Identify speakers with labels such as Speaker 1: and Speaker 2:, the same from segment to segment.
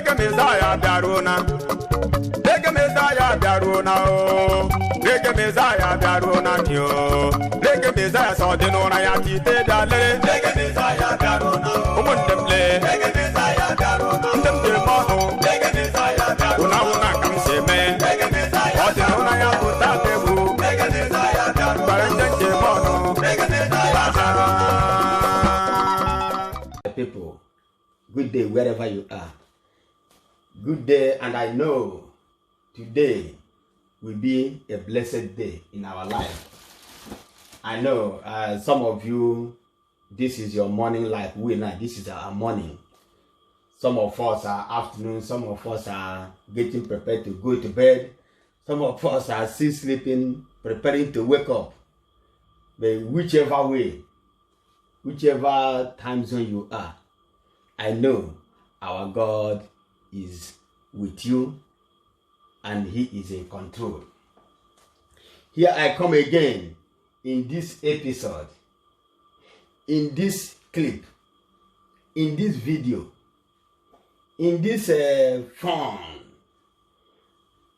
Speaker 1: Reggae Messiah Daruna. Reggae Messiah Daruna. Reggae Messiah Daruna. Reggae Messiah saw the Nona Yati Dale. Reggae Messiah Daruna. Umundemle. Reggae Messiah Daruna. Umundemle. Reggae Messiah Daruna. Una come say me. Reggae Messiah. What the Nona Yakuta Debu. Reggae Messiah Daruna. Baranganje Mono. Reggae Messiah Daruna.
Speaker 2: People, good day wherever you are. Good day, and I know today will be a blessed day in our life. I know some of you, this is your morning like we now. This is our morning. Some of us are afternoon. Some of us are getting prepared to go to bed. Some of us are still sleeping, preparing to wake up. But whichever way, whichever time zone you are, I know our God is with you and He is in control. Here I come again in this episode, in this clip, in this video, in this phone,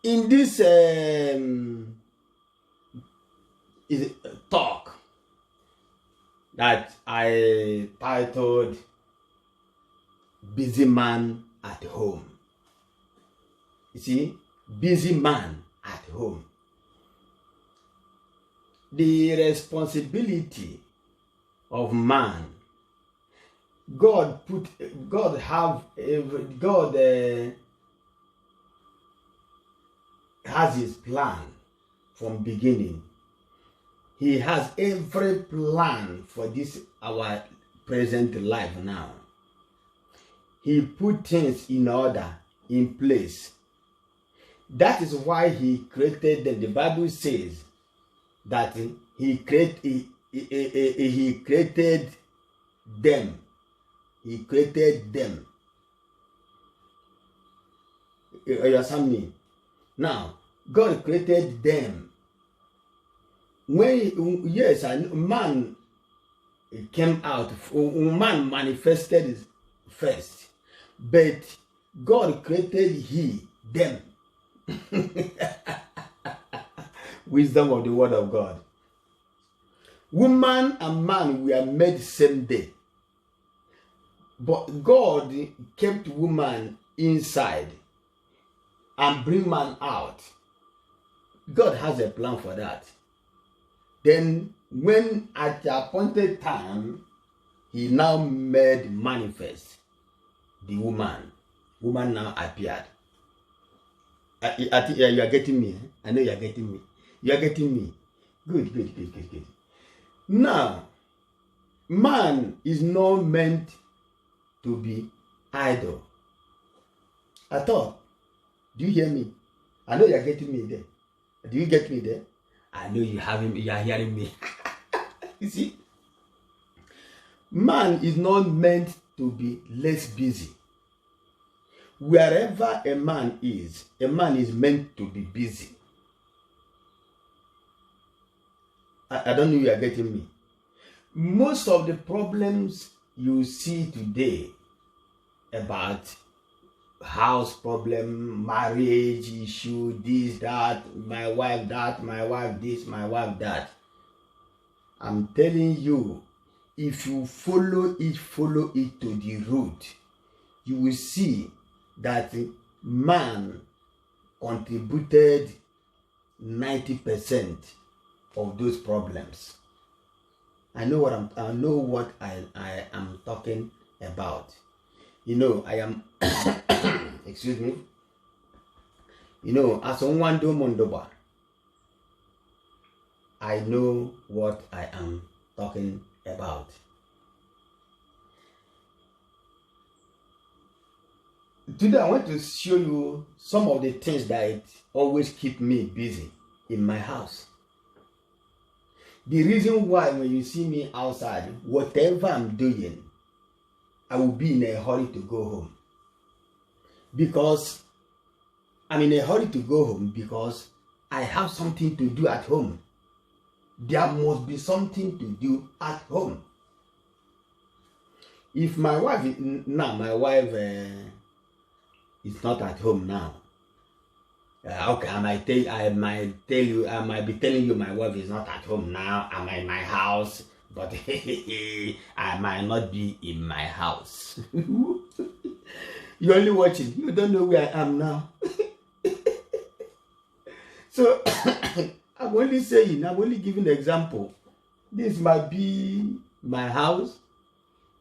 Speaker 2: in this talk that I titled Busy Man at Home. You see, busy man at home. The responsibility of man, God has His plan from beginning. He has every plan for this our present life now. He put things in order, in place. That is why He created them. The Bible says that He created them. He created them. You understand me? Now, God created them. When man came out, man manifested first, but God created them. Wisdom of the word of God. Woman and man were made same day, but God kept woman inside and bring man out. God has a plan for that. Then when at the appointed time, He now made manifest the woman. Woman now appeared. You are getting me. I know you are getting me. You are getting me. Good. Now, man is not meant to be idle at all. Do you hear me? I know you are getting me there. Do you get me there? I know you are hearing me. You see, man is not meant to be less busy. Wherever a man is meant to be busy. I don't know if you are getting me. Most of the problems you see today about house problem, marriage issue, this, that, my wife that, my wife this, my wife that. I'm telling you, if you follow it to the root, you will see that man contributed 90% of those problems. I know what I am talking about. You know, I am excuse me. You know, as someone do mondoba, I know what I am talking about. Today I want to show you some of the things that always keep me busy in my house. The reason why when you see me outside, whatever I'm doing, I will be in a hurry to go home. Because I'm in a hurry to go home because I have something to do at home. There must be something to do at home. If my wife, is not at home now. Okay, I might be telling you my wife is not at home now. I'm in my house, but I might not be in my house. You're only watching. You don't know where I am now. So I'm only saying, I'm only giving an example. This might be my house,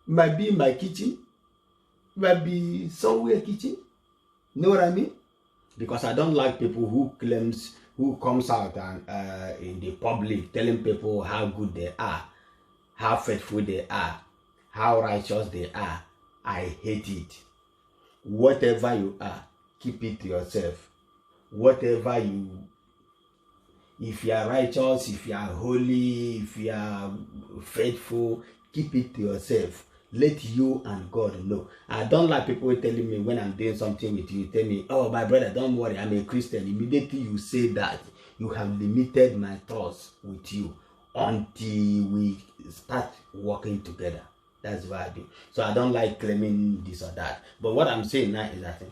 Speaker 2: might be my kitchen, might be somewhere kitchen. Know what I mean? Because I don't like people who comes out and in the public telling people how good they are, how faithful they are, how righteous they are. I hate it. Whatever you are, keep it to yourself. Whatever if you are righteous, if you are holy, if you are faithful, keep it to yourself. Let you and God know. I don't like people telling me when I'm doing something with you, tell me, oh, my brother, don't worry, I'm a Christian. Immediately you say that, you have limited my trust with you until we start working together. That's what I do. So I don't like claiming this or that. But what I'm saying now is that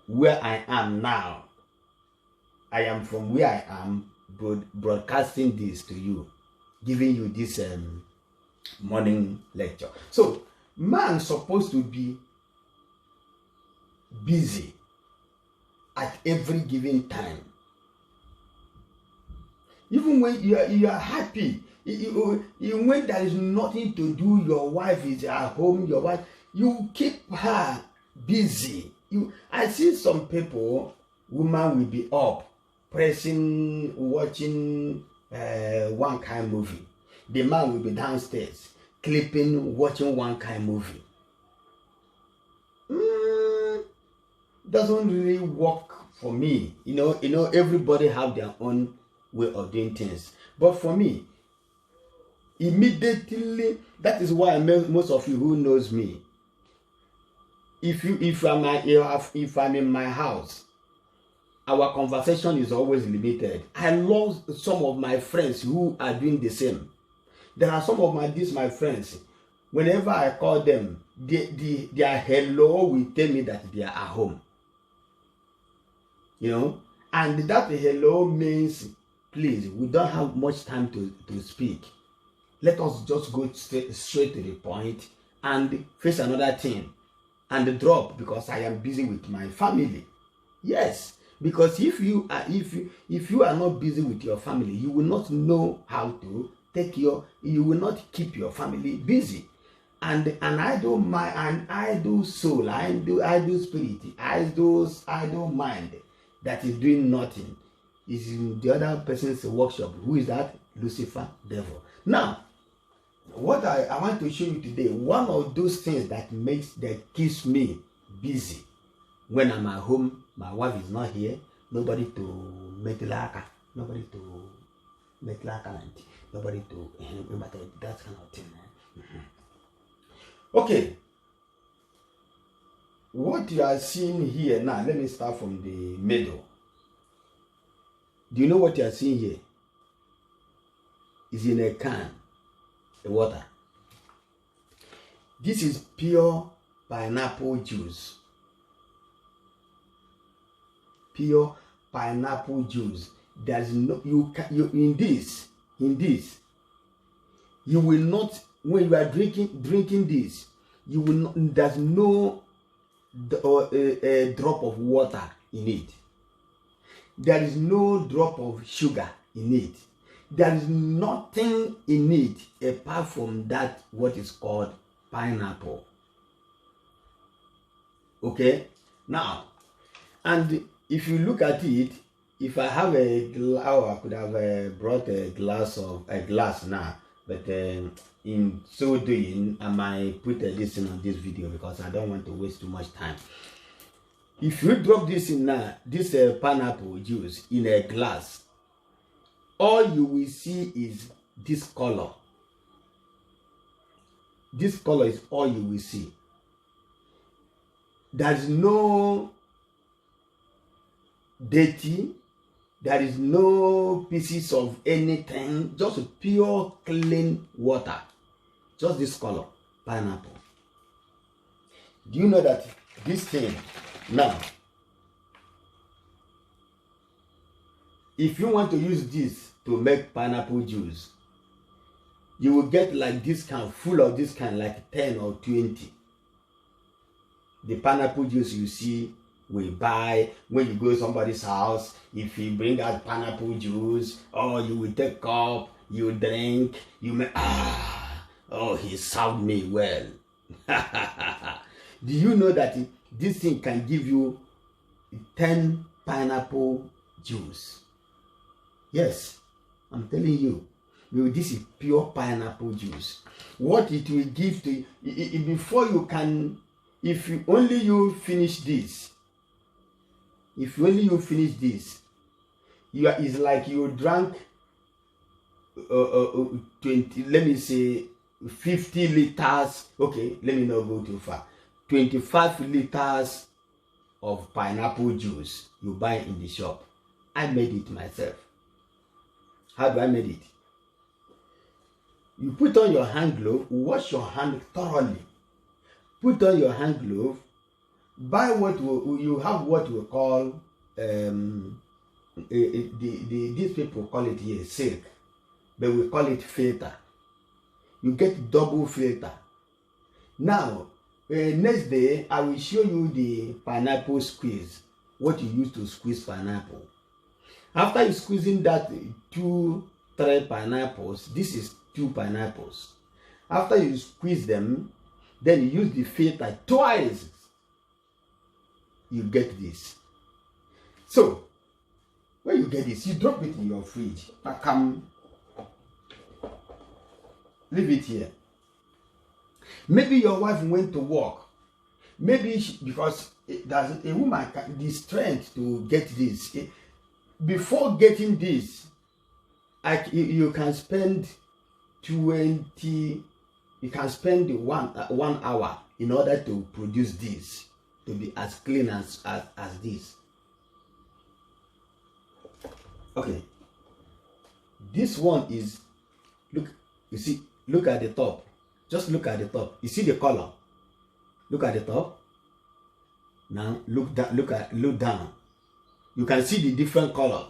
Speaker 2: where I am now, I am from where I am broadcasting this to you, giving you this morning lecture. So man's supposed to be busy at every given time. Even when you are happy, even when there is nothing to do, your wife is at home, your wife, you keep her busy. I see some people, woman will be up pressing, watching one kind movie. The man will be downstairs clipping, watching one kind movie. Doesn't really work for me. You know, everybody have their own way of doing things. But for me, immediately, that is why most of you who knows me, if I'm in my house, our conversation is always limited. I love some of my friends who are doing the same. There are some of my friends, whenever I call them, their hello will tell me that they are at home. You know, and that hello means, please, we don't have much time to speak. Let us just go straight to the point and face another thing and drop, because I am busy with my family. Yes, because if you are not busy with your family, you will not know how to you will not keep your family busy. And I do soul, I do spirit, I do mind that is doing nothing. Is in the other person's workshop. Who is that? Lucifer, devil. Now, what I want to show you today, one of those things that keeps me busy when I'm at home, my wife is not here, nobody to make laka, nobody to that kind of thing. Okay, what you are seeing here now, let me start from the middle. Do you know what you are seeing here? Is in a can, the water. This is pure pineapple juice. Pure pineapple juice. There's no in this you will not, when you are drinking this, you will not, there's no a drop of water in it. There is no drop of sugar in it. There is nothing in it apart from that what is called pineapple. Okay, now, and if you look at it, if I have I could have brought a glass now, but in so doing, I might put this in on this video because I don't want to waste too much time. If you drop this in now, this pineapple juice in a glass, all you will see is this color. This color is all you will see. There is no dirty, there is no pieces of anything, just pure clean water. Just this color, pineapple. Do you know that this thing Now, if you want to use this to make pineapple juice, you will get like this kind, full of this kind, like 10 or 20. The pineapple juice you see we buy when you go to somebody's house. If you bring out pineapple juice, or you will take cup, you drink, you may oh, he served me well. Do you know that this thing can give you 10 pineapple juice? Yes, I'm telling you. This is pure pineapple juice. What it will give to you, before you can, if you only you finish this, if only you finish this, it's like you drank 20, let me say 50 liters, okay, let me not go too far, 25 liters of pineapple juice you buy in the shop. I made it myself. How do I made it? You put on your hand glove, wash your hand thoroughly. Put on your hand glove, buy you have what we call, these people call it here silk, but we call it filter. You get double filter. Now, next day, I will show you the pineapple squeeze, what you use to squeeze pineapple. After you squeezing that 2-3 pineapples, this is 2 pineapples. After you squeeze them, then you use the filter twice. You get this. So, when you get this, you drop it in your fridge. Leave it here. Maybe your wife went to work. Maybe because there's a woman the strength to get this. Before getting this, you can spend 20. You can spend 1 hour in order to produce this to be as clean as this. Okay. This one is, look, you see, look at the top. Just look at the top. You see the color. Look at the top. Now look down. You can see the different color.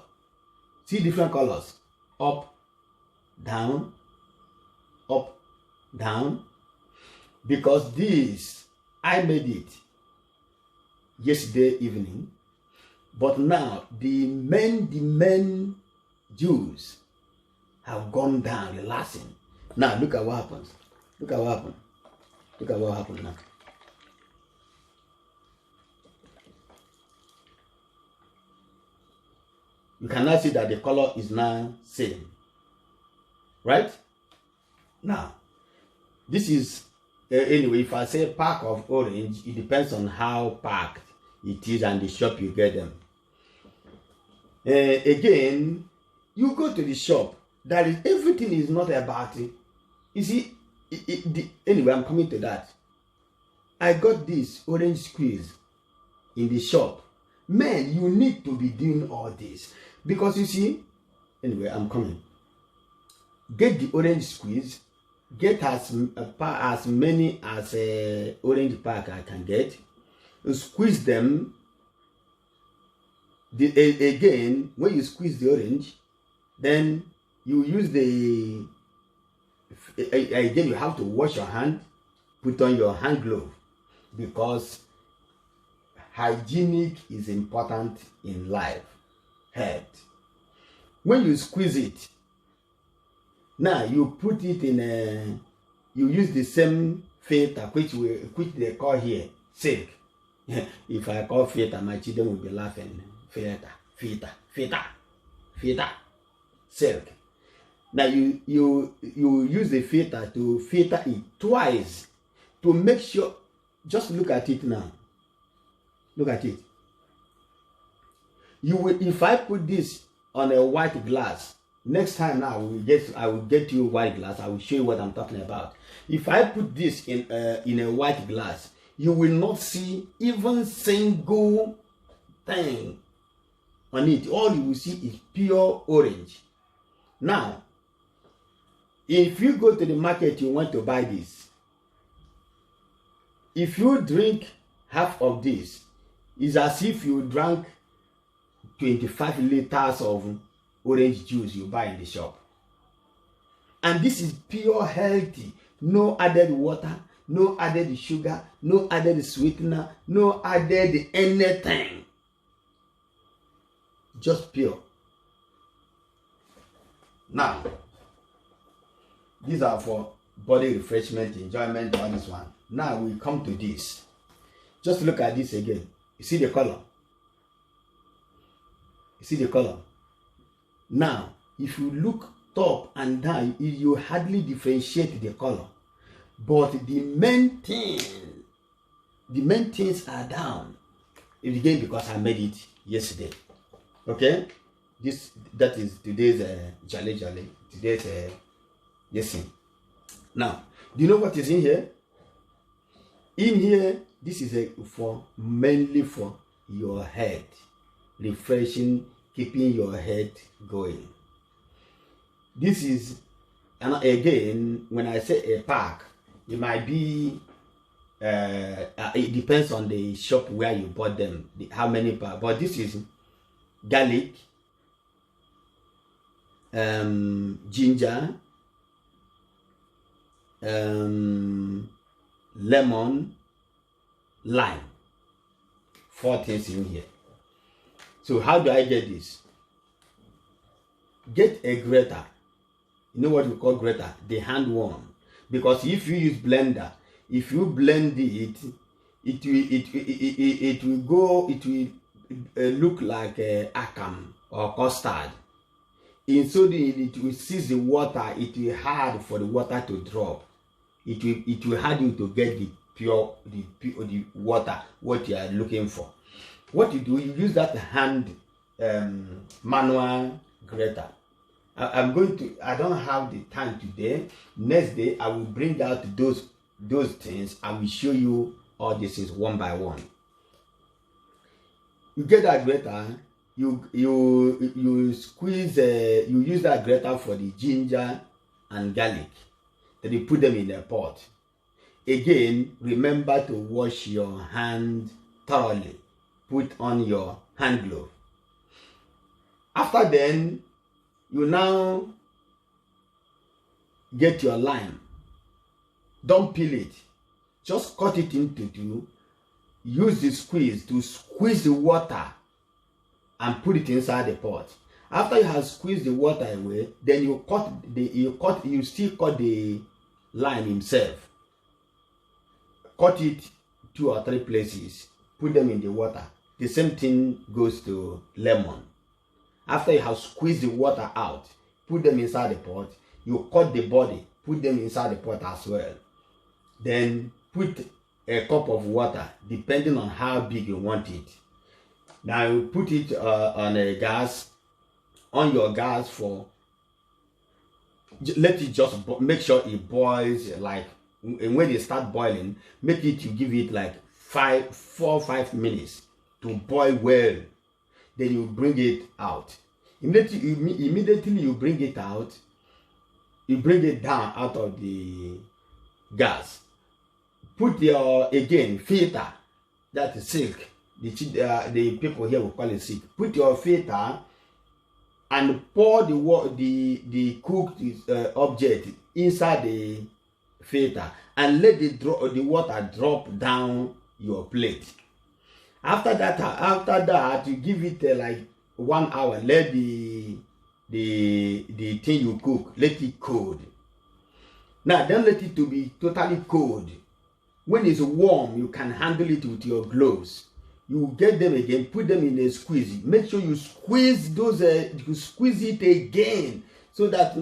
Speaker 2: See different colors. Up, down, up, down. Because this, I made it yesterday evening. But now the main juice have gone down, relaxing. Now look at what happens. Look at what happened. Look at what happened now. You can now see that the color is now same. Right? Now, this is, anyway, if I say pack of orange, it depends on how packed it is and the shop you get them. Again, you go to the shop, that is, everything is not about it. You see, anyway, I'm coming to that. I got this orange squeeze in the shop. Man, you need to be doing all this. Because you see, anyway, I'm coming. Get the orange squeeze. Get as many as a orange pack I can get. Squeeze them. Again, when you squeeze the orange, then you use the, again, you have to wash your hand, put on your hand glove, because hygienic is important in life. Health. When you squeeze it, now you put it in a, you use the same filter which they call here silk. If I call filter, my children will be laughing. Filter, silk. Now you use the filter to filter it twice to make sure. Just look at it now. Look at it. You will, if I put this on a white glass, next time now I will get you white glass. I will show you what I'm talking about. If I put this in a white glass, you will not see even single thing on it. All you will see is pure orange. Now, if you go to the market, you want to buy this. If you drink half of this, It's as if you drank 25 liters of orange juice you buy in the shop. And this is pure healthy. No added water, no added sugar, no added sweetener, no added anything. Just pure. Now, these are for body refreshment, enjoyment, all this one. Now we come to this. Just look at this again. You see the color? You see the color? Now, if you look top and down, you hardly differentiate the color. But the main things are down. Again, because I made it yesterday. Okay? That is today's jolly. Today's yes. Now, do you know what is in here? In here, this is mainly for your head, refreshing, keeping your head going. This is, and again, when I say a pack, it might be, it depends on the shop where you bought them, how many packs. But this is garlic, ginger, lemon, lime. 4 things in here. So how do I get this? Get a grater. You know what we call grater? The hand one. Because if you use blender, if you blend it, it will look like akam or custard. In so doing, it will seize the water. It will hard for the water to drop. It will hard you to get the water what you are looking for. What you do, you use that hand manual grater. I don't have the time today. Next day I will bring out those things. I will show you all these things one by one. You get that grater. You squeeze. You use that grater for the ginger and garlic. Then you put them in a pot. Again, remember to wash your hand thoroughly. Put on your hand glove. After then, you now get your lime. Don't peel it. Just cut it into two. Use the squeeze to squeeze the water and put it inside the pot. After you have squeezed the water away, then you still cut the lime himself. Cut it 2 or 3 places. Put them in the water. The same thing goes to lemon. After you have squeezed the water out, put them inside the pot. You cut the body, put them inside the pot as well. Then put a cup of water, depending on how big you want it. Now you put it on your gas for, let it just, make sure it boils, like, and when it start boiling, make it, you give it like 4 or 5 minutes to boil well. Then you bring it out. Immediately you bring it out, you bring it down out of the gas. Put your, again, filter, that is silk. The people here will call it silk. Put your filter and pour the cooked object inside the filter and let the water drop down your plate. After that, you give it like 1 hour. Let the thing you cook, let it cold. Now don't let it to be totally cold. When it's warm, you can handle it with your gloves. You get them again, put them in a squeeze. Make sure you squeeze those. You squeeze it again so that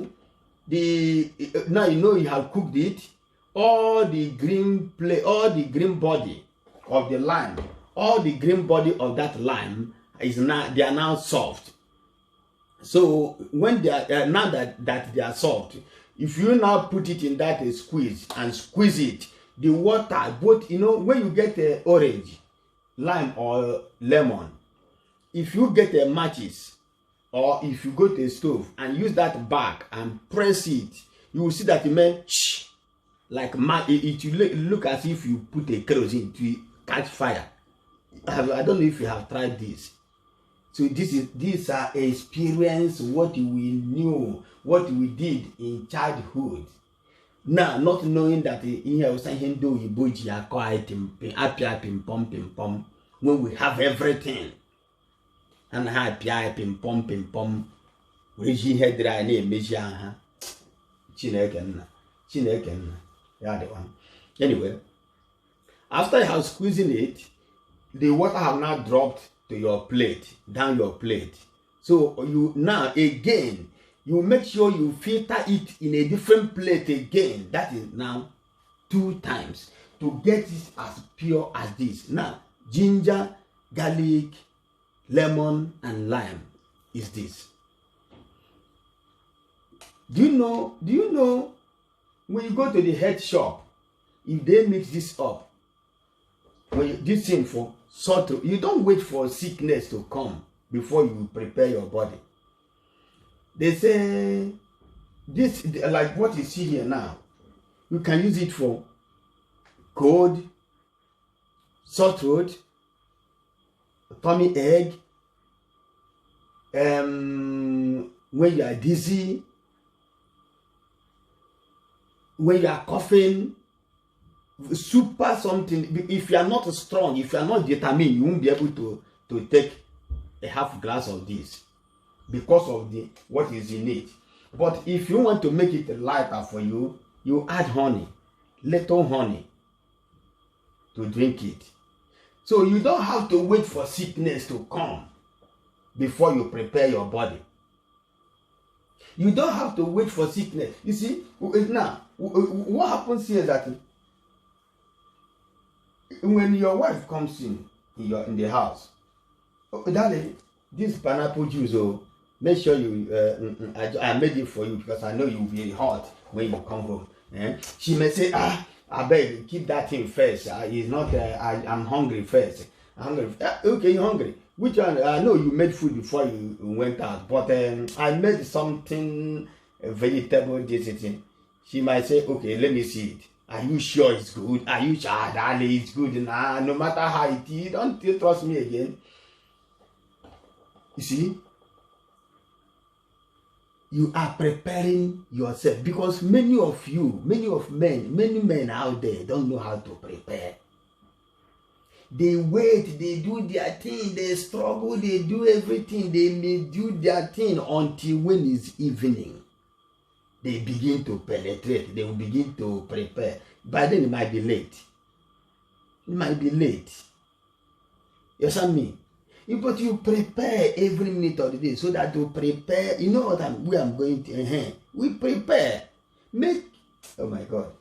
Speaker 2: now you know you have cooked it. All the green body of the lime, all the green body of that lime they are now soft. So when they are now that they are soft, if you now put it in that squeeze and squeeze it, the water, both, you know, when you get orange, lime or lemon, if you get matches or if you go to a stove and use that bag and press it, you will see that it may like it will look as if you put a kerosene to catch fire. I don't know if you have tried this. So these are experience, what we knew, what we did in childhood. Now, not knowing that in here was saying do you buji are quite pim pom when we have everything. And happy pim pom we had dry name measure Chineken. Yeah, the one. Anyway, after you have squeezing it, the water have now dropped to your plate, down your plate. So you now again, you make sure you filter it in a different plate again. That is now 2 times to get it as pure as this. Now, ginger, garlic, lemon, and lime is this. Do you know when you go to the head shop, if they mix this up, this thing for salt, you don't wait for sickness to come before you prepare your body. They say this, like what you see here now, you can use it for cold, sore throat, tummy ache, when you are dizzy, when you are coughing, super something. If you are not strong, if you are not determined, you won't be able to take a half glass of this because of what is in it. But if you want to make it lighter for you, you add honey, little honey, to drink it. So you don't have to wait for sickness to come before you prepare your body. You don't have to wait for sickness. You see, now, what happens here is that when your wife comes in the house, darling, this pineapple juice, make sure you, I made it for you because I know you'll be hot when you come home. She may say, I beg, keep that thing first. It's not, I'm hungry first. I'm hungry. Okay, you're hungry. Which one? I know you made food before you went out, but I made something, vegetable, this thing. She might say, okay, let me see it. Are you sure it's good? Are you sure, darling, it's good? Nah, no matter how it is, don't you trust me again. You see? You are preparing yourself because many men out there don't know how to prepare. They wait, they do their thing, they struggle, they do everything, they may do their thing until when it's evening. They begin to penetrate, they will begin to prepare. By then it might be late. It might be late. You understand me? But you prepare every minute of the day so that you prepare. You know what I'm going to. We prepare. Oh my God.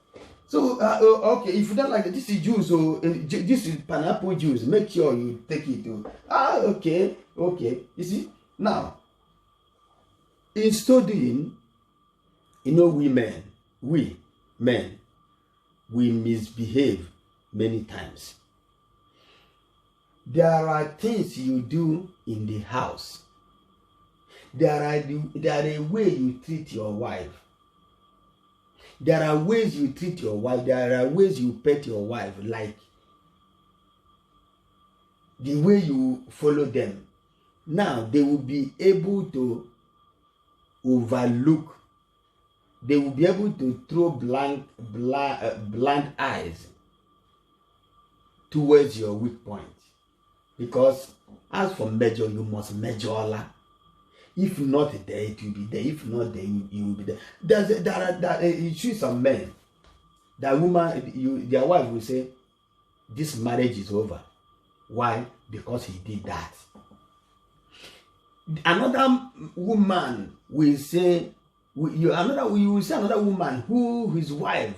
Speaker 2: So okay, if you don't like it, this is juice. So this is pineapple juice. Make sure you take it to. Okay. You see now. In studying, we men, we misbehave many times. There are things you do in the house. There are a way you treat your wife. There are ways you treat your wife. There are ways you pet your wife, like the way you follow them. Now they will be able to overlook. They will be able to throw blind eyes towards your weak point. Because as for measure, you must measure Allah. If not there, it will be there. If not there, you will be there. You see some men, that woman, their wife will say, this marriage is over. Why? Because he did that. Another woman will say, you will see another woman who his wife,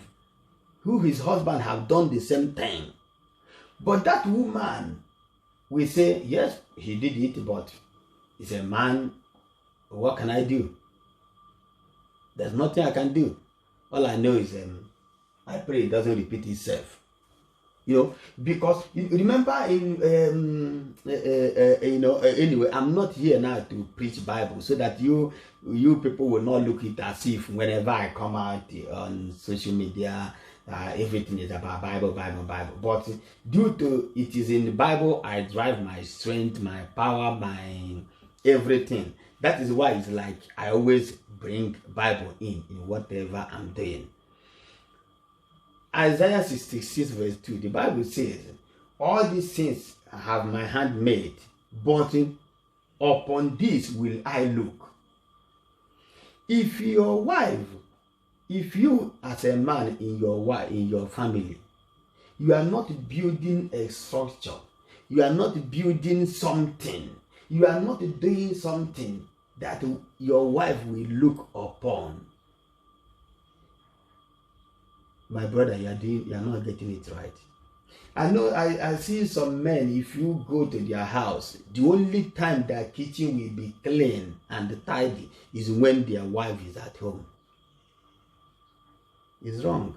Speaker 2: who his husband have done the same thing. But that woman will say, yes, he did it, but he's a man. What can I do? There's nothing I can do. All I know is I pray it doesn't repeat itself. Because you remember anyway, I'm not here now to preach Bible so that you people will not look it as if whenever I come out on social media everything is about Bible. But due to it is in the Bible, I drive my strength, my power, my everything. That is why it's like I always bring Bible in whatever I'm doing. Isaiah 66 verse 2, the Bible says, all these things have my hand made, but upon this will I look. If your wife, if you as a man in your family, you are not building a structure, you are not building something, you are not doing something that your wife will look upon, my brother, you are not getting it right. I know I see some men, if you go to their house, the only time their kitchen will be clean and tidy is when their wife is at home. It's wrong.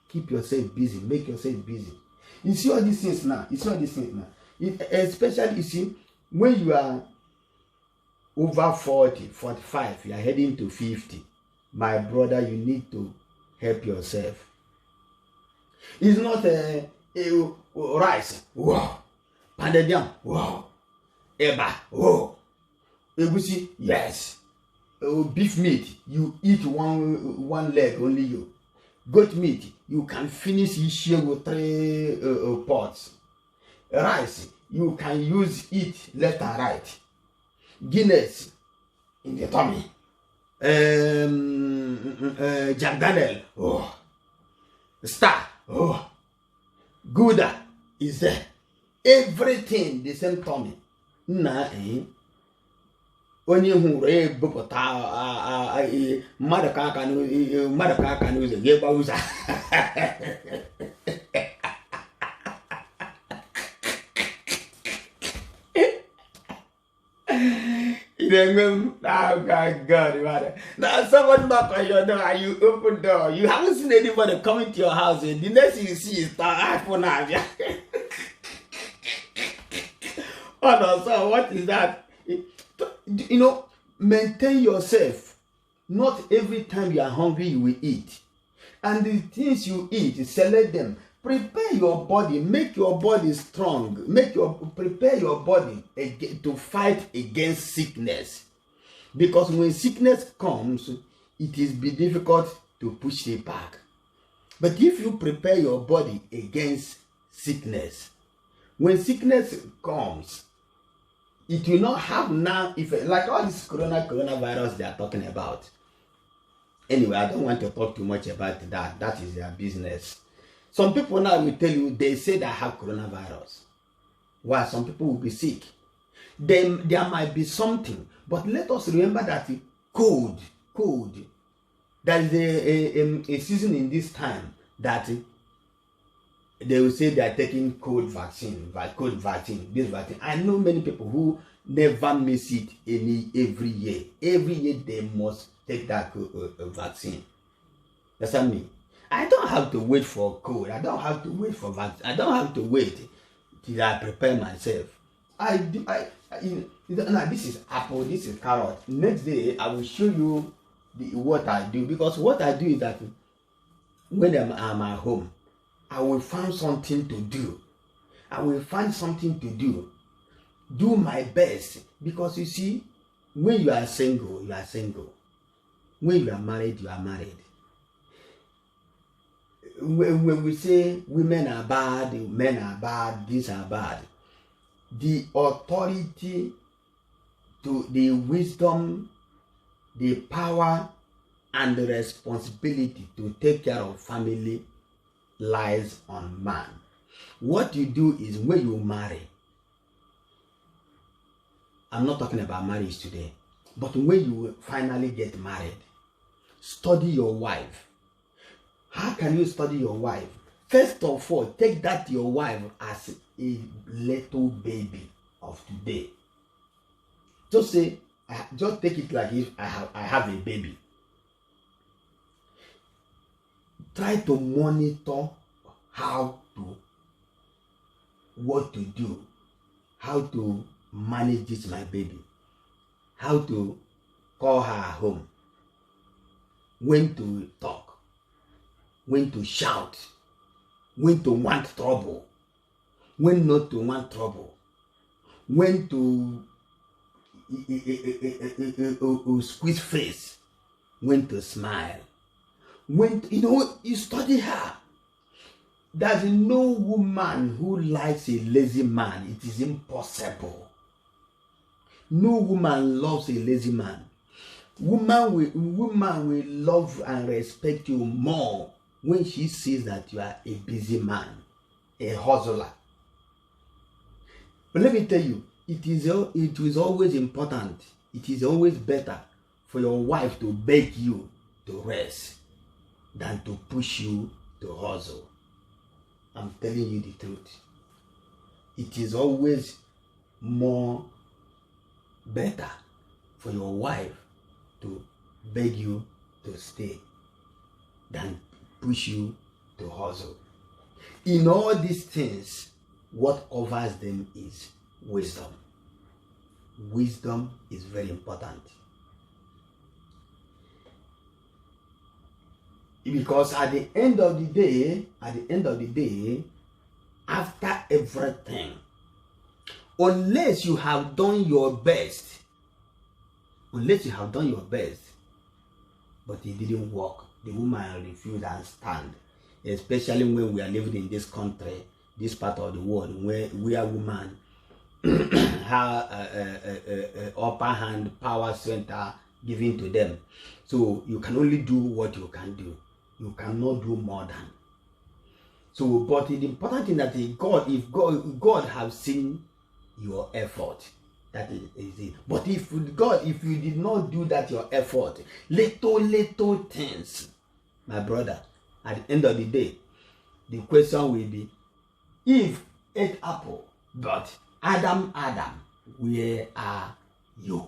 Speaker 2: Keep yourself busy, make yourself busy. You see all these things now. Especially, you see, when you are over 40, 45, you are heading to 50. My brother, you need to help yourself. It's not a rice, wow, pounded yam, wow, eba, oh, egusi, yes, beef meat, you eat one leg only you. Goat meat, you can finish each year with 3 pots. Rice, you can use it left and right. Guinness in the tummy. Jack Daniel, oh, Star, oh, Gouda is there. Everything the same tummy. Onye hụrụ bupụta mmadụ ka aka n'ụzọ ga-egba ụzọ. Oh God. Now someone knock on your door and you open door. You haven't seen anybody coming to your house. The next thing you see is the iPhone. Oh no, so what is that? You know, maintain yourself. Not every time you are hungry you will eat. And the things you eat, select them. Prepare your body, make your body strong. Prepare your body to fight against sickness. Because when sickness comes, it is be difficult to push it back. But if you prepare your body against sickness, when sickness comes, it will not have now effect. Like all this coronavirus they are talking about. Anyway, I don't want to talk too much about that. That is their business. Some people now will tell you, they say they have coronavirus. Why? Some people will be sick. Then there might be something. But let us remember that cold. There is a season in this time that they will say they are taking cold vaccine, this vaccine. I know many people who never miss it every year. Every year they must take that vaccine. That's what I mean. I don't have to wait for cold. I don't have to wait for vaccine. I don't have to wait till I prepare myself. Now this is apple, this is carrot. Next day I will show you what I do, because what I do is that when I'm at home, I will find something to do. Do my best, because you see, when you are single, you are single. When you are married, you are married. When we say women are bad, men are bad, these are bad, the authority, to the wisdom, the power, and the responsibility to take care of family lies on man. What you do is when you marry, I'm not talking about marriage today, but when you finally get married, study your wife. How can you study your wife? First of all, take that your wife as a little baby of today. Just say, just take it like if I have a baby. Try to monitor what to do, how to manage this my baby, how to call her home, when to talk, when to shout, when to want trouble, when not to want trouble, when to squeeze face, when to smile, when to, you study her. There's no woman who likes a lazy man. It is impossible. No woman loves a lazy man. Woman will love and respect you more when she sees that you are a busy man, a hustler. But let me tell you, it is always important. It is always better for your wife to beg you to rest than to push you to hustle. I'm telling you the truth. It is always more better for your wife to beg you to stay than push you to hustle. In all these things, what covers them is wisdom. Wisdom is very important. Because at the end of the day, after everything, unless you have done your best, but it didn't work, the woman refused and stand. Especially when we are living in this country, this part of the world, where women have upper hand power center given to them. So you can only do what you can do. You cannot do more than. So, but the important thing that if God have seen your effort, that is it. But if you did not do that your effort, little things, my brother, at the end of the day, the question will be, Eve ate apple, but Adam, where are you?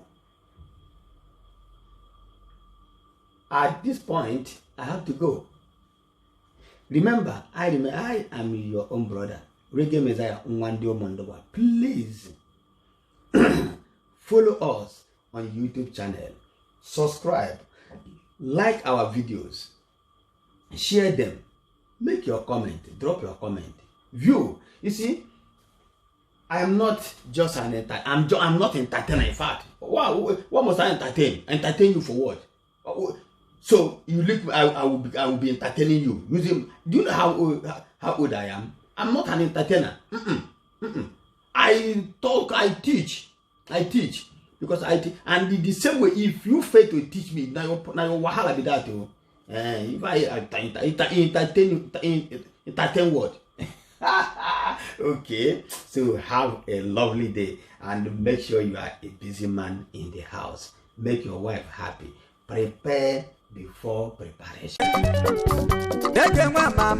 Speaker 2: At this point, I have to go. Remember, I am your own brother, Reggae Messiah Nwandio Mondoba. Please follow us on YouTube channel, subscribe, like our videos, share them, make your comment, drop your comment, view. You see, I am not just an entertainer. I'm not entertainer. In fact, what must I entertain? Entertain you for what? So you look, I will be entertaining you. Do you know how old I am? I'm not an entertainer. I talk, I teach because and the same way. If you fail to teach me, now your wahala be that too. If I entertain what? Okay, so have a lovely day and make sure you are a busy man in the house. Make your wife happy. Prepare before preparation. Reggae mama.